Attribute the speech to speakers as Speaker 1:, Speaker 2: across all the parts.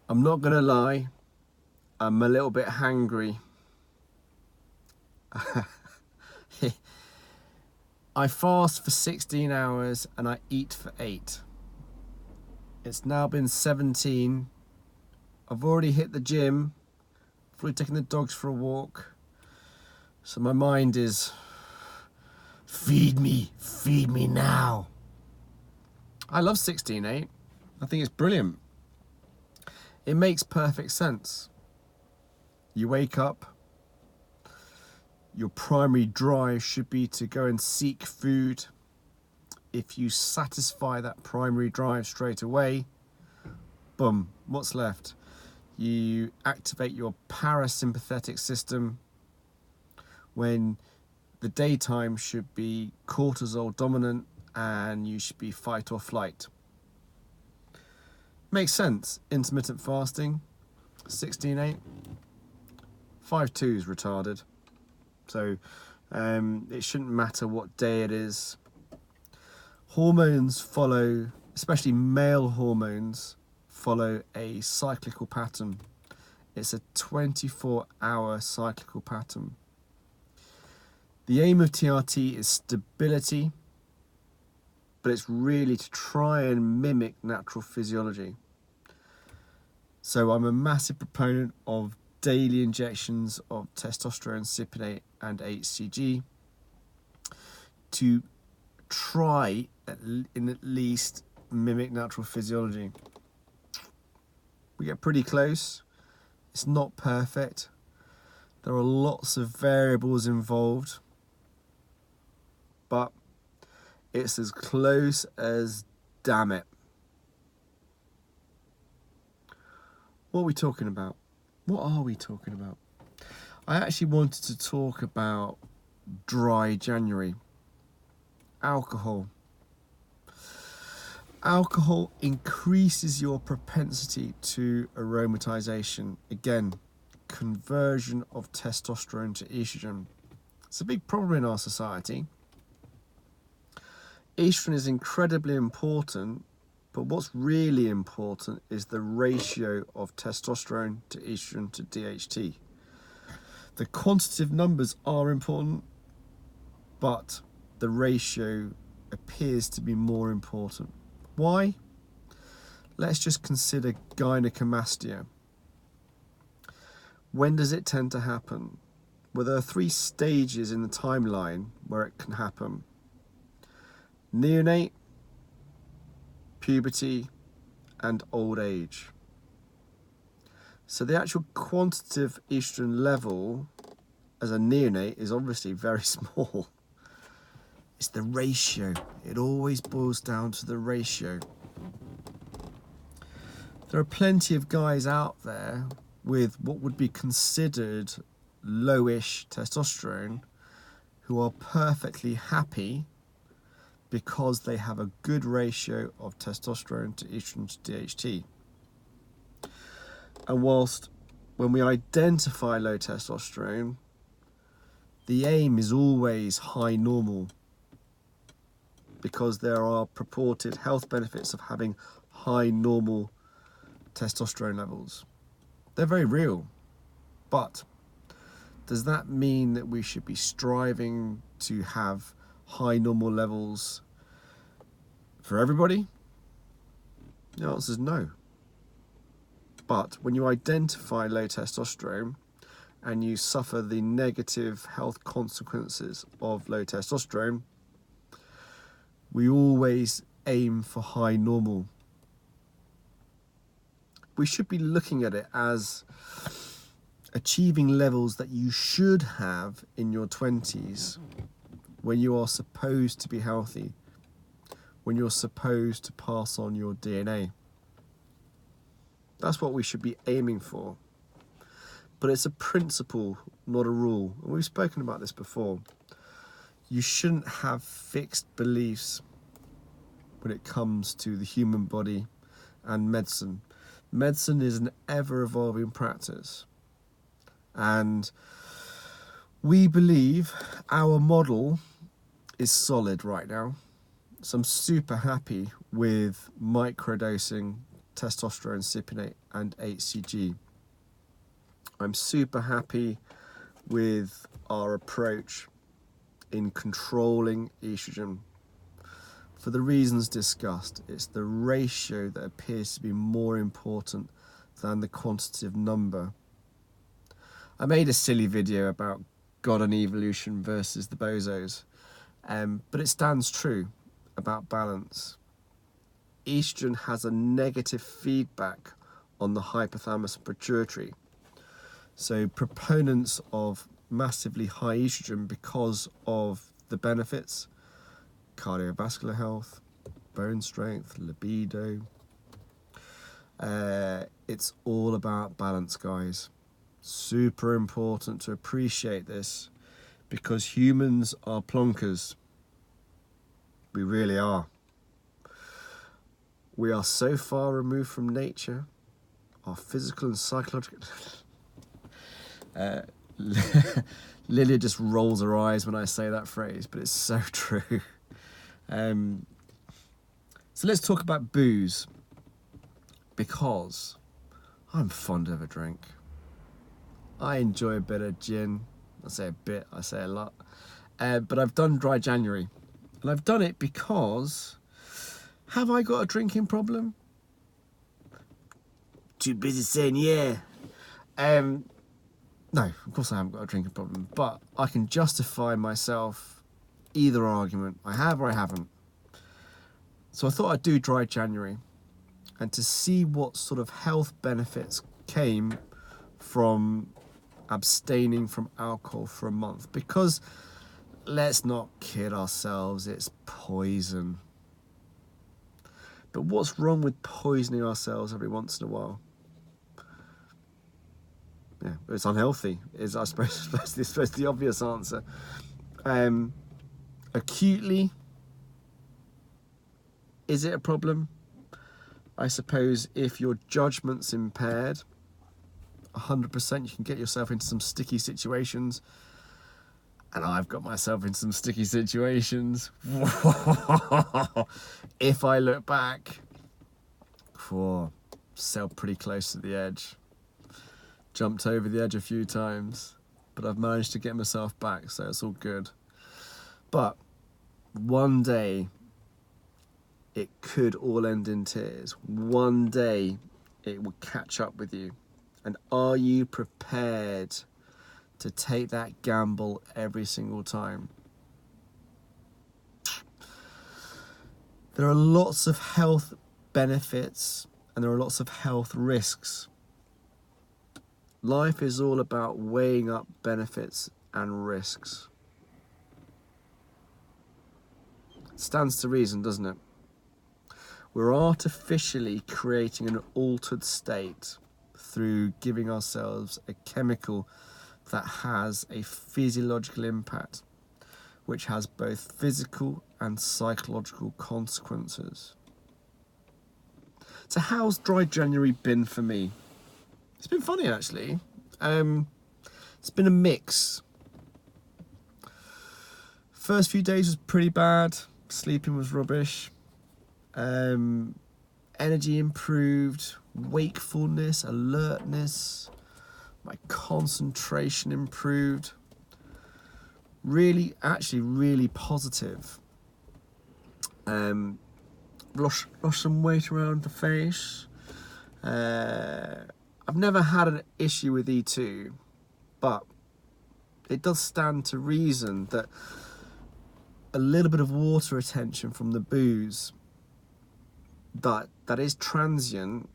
Speaker 1: I'm not gonna lie, I'm a little bit hangry. I fast for 16 hours and I eat for 8. It's now been 17. I've already hit the gym, I've already taken the dogs for a walk. So my mind is, feed me now. I love 16/8. I think it's brilliant. It makes perfect sense. You wake up, your primary drive should be to go and seek food. If you satisfy that primary drive straight away, boom, what's left? You activate your parasympathetic system when the daytime should be cortisol dominant and you should be fight or flight. Makes sense. Intermittent fasting, 16/8. 5/2 is retarded. So it shouldn't matter what day it is. Hormones follow, especially male hormones, follow a cyclical pattern. It's a 24-hour cyclical pattern. The aim of TRT is stability, but it's really to try and mimic natural physiology. So I'm a massive proponent of daily injections of testosterone, cypionate and HCG to try at least mimic natural physiology. We get pretty close. It's not perfect. There are lots of variables involved, but it's as close as damn it. What are we talking about? What are we talking about? I actually wanted to talk about dry January. Alcohol. Alcohol increases your propensity to aromatization. Again, conversion of testosterone to estrogen. It's a big problem in our society. Estrogen is incredibly important, but what's really important is the ratio of testosterone to estrogen to DHT. The quantitative numbers are important, but the ratio appears to be more important. Why? Let's just consider gynecomastia. When does it tend to happen? Well, there are 3 stages in the timeline where it can happen. Neonate, puberty, and old age. So the actual quantitative estrogen level as a neonate is obviously very small. It's the ratio. It always boils down to the ratio. There are plenty of guys out there with what would be considered lowish testosterone who are perfectly happy because they have a good ratio of testosterone to estrogen to DHT. And whilst when we identify low testosterone, the aim is always high normal, because there are purported health benefits of having high normal testosterone levels. They're very real, but does that mean that we should be striving to have high normal levels for everybody? The answer is no. But when you identify low testosterone and you suffer the negative health consequences of low testosterone, we always aim for high normal. We should be looking at it as achieving levels that you should have in your 20s when you are supposed to be healthy, when you're supposed to pass on your DNA. That's what we should be aiming for. But it's a principle, not a rule. And we've spoken about this before. You shouldn't have fixed beliefs when it comes to the human body and medicine. Medicine is an ever-evolving practice. And we believe our model is solid right now. So I'm super happy with microdosing testosterone, cypionate, and HCG. I'm super happy with our approach in controlling estrogen. For the reasons discussed, it's the ratio that appears to be more important than the quantitative number. I made a silly video about God and evolution versus the bozos, but it stands true about balance. Estrogen has a negative feedback on the hypothalamus and pituitary. So proponents of massively high estrogen because of the benefits, cardiovascular health, bone strength, libido. It's all about balance, guys. Super important to appreciate this because humans are plonkers. We really are. We are so far removed from nature, our physical and psychological. Lilia just rolls her eyes when I say that phrase, but it's so true. So let's talk about booze, because I'm fond of a drink. I enjoy a bit of gin. I say a bit, I say a lot. But I've done dry January, and I've done it because, have I got a drinking problem? Too busy saying yeah. No, of course I haven't got a drinking problem, but I can justify myself either argument. I have or I haven't. So I thought I'd do dry January, and to see what sort of health benefits came from abstaining from alcohol for a month. Because let's not kid ourselves, it's poison. But what's wrong with poisoning ourselves every once in a while? Yeah, it's unhealthy, is I suppose the obvious answer. Acutely, is it a problem? I suppose if your judgment's impaired, 100% you can get yourself into some sticky situations. And I've got myself in some sticky situations. If I look back, sailed pretty close to the edge. Jumped over the edge a few times, but I've managed to get myself back, so it's all good. But one day, it could all end in tears. One day, it will catch up with you. And are you prepared to take that gamble every single time? There are lots of health benefits and there are lots of health risks. Life is all about weighing up benefits and risks. It stands to reason, doesn't it? We're artificially creating an altered state through giving ourselves a chemical that has a physiological impact, which has both physical and psychological consequences. So how's dry January been for me? It's been funny, actually. It's been a mix. First few days was pretty bad. Sleeping was rubbish. Energy improved. Wakefulness, alertness. My concentration improved. Really, actually, really positive. Lost some weight around the face. I've never had an issue with E2, but it does stand to reason that a little bit of water retention from the booze that is transient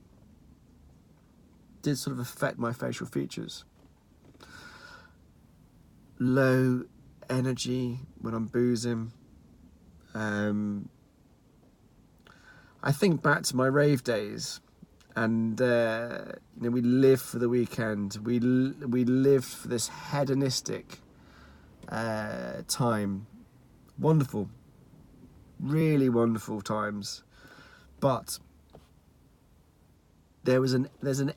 Speaker 1: did sort of affect my facial features. Low energy when I'm boozing. I think back to my rave days, and we lived for the weekend. We lived for this hedonistic time. Wonderful, really wonderful times, but there's an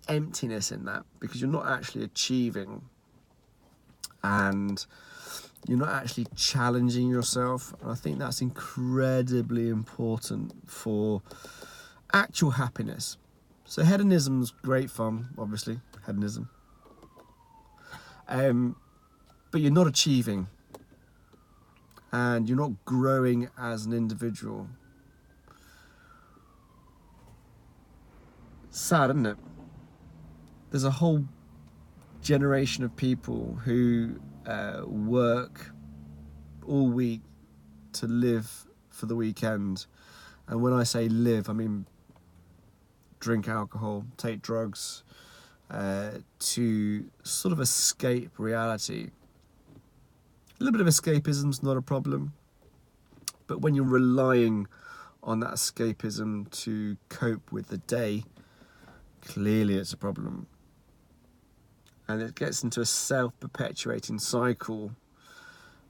Speaker 1: emptiness in that because you're not actually achieving, and you're not actually challenging yourself. And I think that's incredibly important for actual happiness. So hedonism's great fun, obviously, hedonism. But you're not achieving, and you're not growing as an individual. Sad, isn't it? There's a whole generation of people who work all week to live for the weekend. And when I say live, I mean drink alcohol, take drugs, to sort of escape reality. A little bit of escapism's not a problem, but when you're relying on that escapism to cope with the day, clearly it's a problem. And it gets into a self-perpetuating cycle,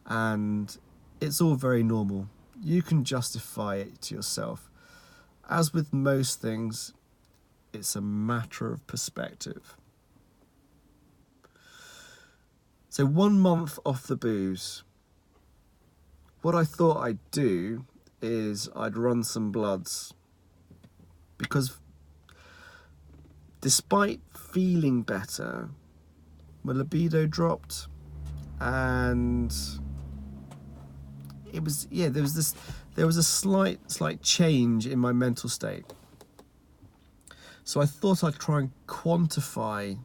Speaker 1: and it's all very normal. You can justify it to yourself. As with most things, it's a matter of perspective. So 1 month off the booze. What I thought I'd do is I'd run some bloods, because despite feeling better, my libido dropped, and it was, yeah, there was a slight change in my mental state. So I thought I'd try and quantify,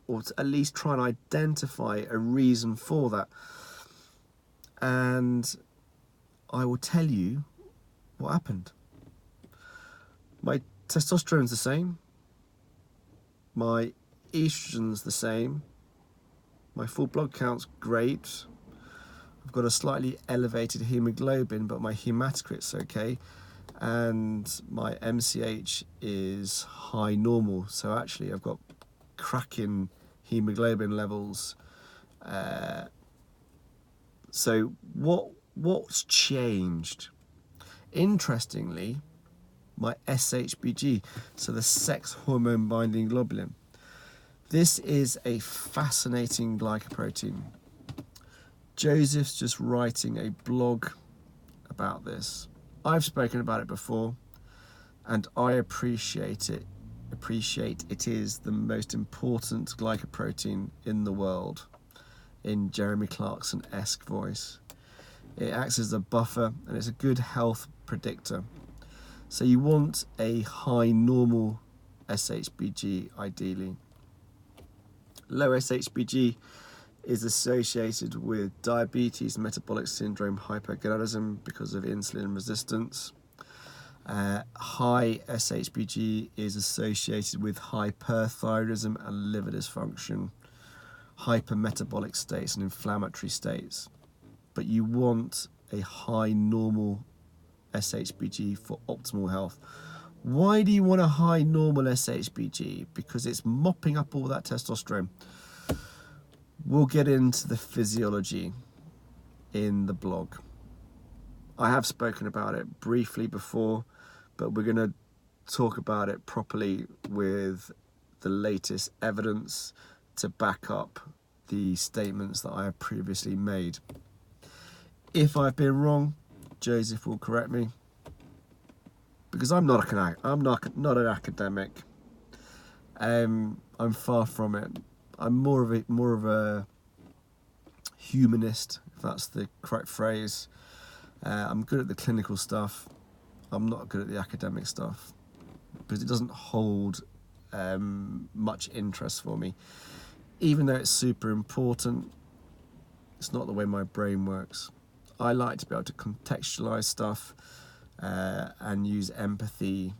Speaker 1: or at least try and identify a reason for that. And I will tell you what happened. My testosterone's the same. My estrogen's the same. My full blood count's great. I've got a slightly elevated hemoglobin, but my hematocrit's okay. And my MCH is high normal. So actually I've got cracking hemoglobin levels. So what's changed? Interestingly, my SHBG, so the sex hormone binding globulin. This is a fascinating glycoprotein. Joseph's just writing a blog about this. I've spoken about it before, and I appreciate it. It is the most important glycoprotein in the world, in Jeremy Clarkson-esque voice. It acts as a buffer, and it's a good health predictor. So you want a high normal SHBG ideally. Low SHBG is associated with diabetes, metabolic syndrome, hypergonadism because of insulin resistance. High SHBG is associated with hyperthyroidism and liver dysfunction, hypermetabolic states and inflammatory states. But you want a high normal SHBG for optimal health. Why do you want a high normal SHBG? Because it's mopping up all that testosterone. We'll get into the physiology in the blog. I have spoken about it briefly before, but we're going to talk about it properly with the latest evidence to back up the statements that I have previously made. If I've been wrong, Joseph will correct me, because I'm not an academic. I'm far from it. I'm more of a humanist, if that's the correct phrase. I'm good at the clinical stuff. I'm not good at the academic stuff, because it doesn't hold much interest for me. Even though it's super important, it's not the way my brain works. I like to be able to contextualize stuff and use empathy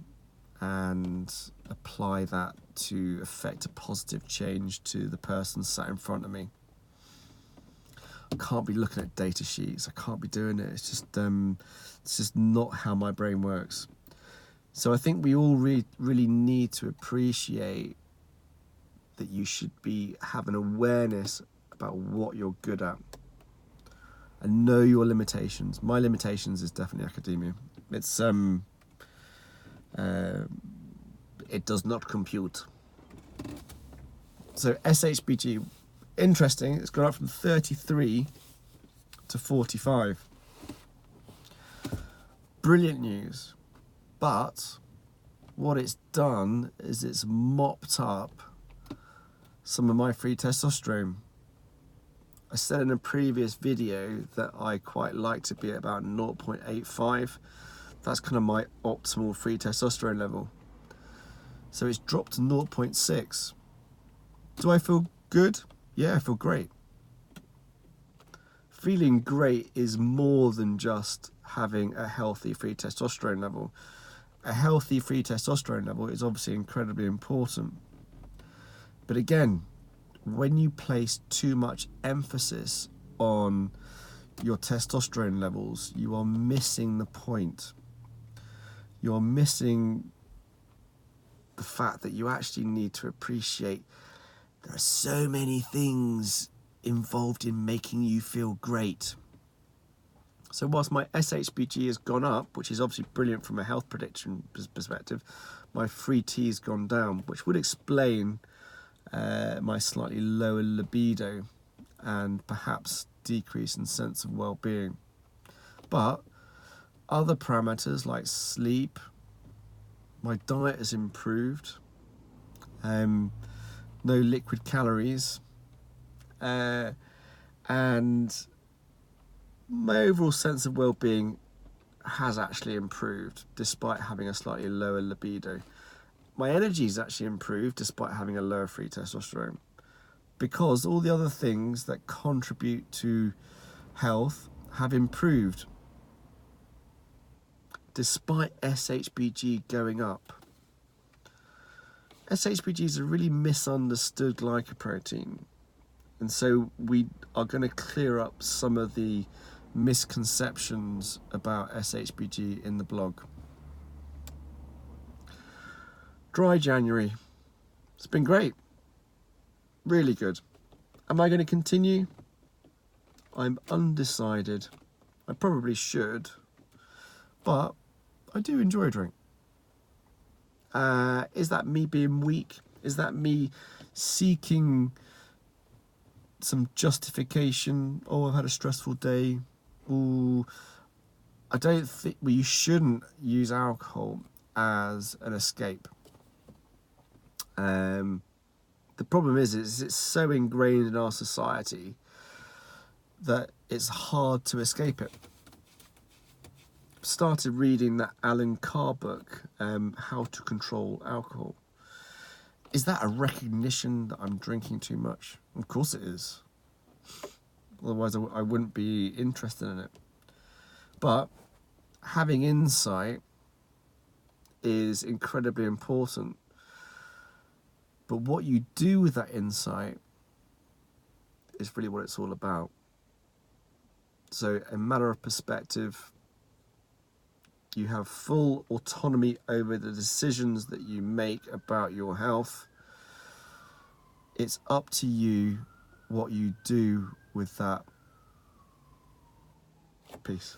Speaker 1: and apply that to affect a positive change to the person sat in front of me. I can't be looking at data sheets. I can't be doing it. It's just not how my brain works. So I think we all really need to appreciate that you should have an awareness about what you're good at and know your limitations. My limitations is definitely academia. It's it does not compute. So SHBG, interesting, it's gone up from 33 to 45. Brilliant news. But what it's done is it's mopped up some of my free testosterone. I said in a previous video that I quite like to be at about 0.85. That's kind of my optimal free testosterone level. So it's dropped to 0.6. Do I feel good? Yeah, I feel great. Feeling great is more than just having a healthy free testosterone level. A healthy free testosterone level is obviously incredibly important. But again, when you place too much emphasis on your testosterone levels, you are missing the point. You're missing the fact that you actually need to appreciate there are so many things involved in making you feel great. So whilst my SHBG has gone up, which is obviously brilliant from a health prediction perspective, my free T has gone down, which would explain my slightly lower libido and perhaps decrease in sense of well-being. But other parameters like sleep, my diet has improved, no liquid calories, and my overall sense of well-being has actually improved despite having a slightly lower libido. My energy has actually improved despite having a lower free testosterone, because all the other things that contribute to health have improved despite SHBG going up. SHBG is a really misunderstood glycoprotein, and so we are going to clear up some of the misconceptions about SHBG in the blog. Dry January. It's been great. Really good. Am I going to continue? I'm undecided. I probably should, but I do enjoy a drink. Is that me being weak? Is that me seeking some justification? Oh, I've had a stressful day. Ooh, I don't think you shouldn't use alcohol as an escape. The problem is it's so ingrained in our society that it's hard to escape it. Started reading that Alan Carr book, How to Control Alcohol. Is that a recognition that I'm drinking too much? Of course it is. Otherwise I wouldn't be interested in it. But having insight is incredibly important. But what you do with that insight is really what it's all about. So, a matter of perspective, you have full autonomy over the decisions that you make about your health. It's up to you what you do with that. Peace.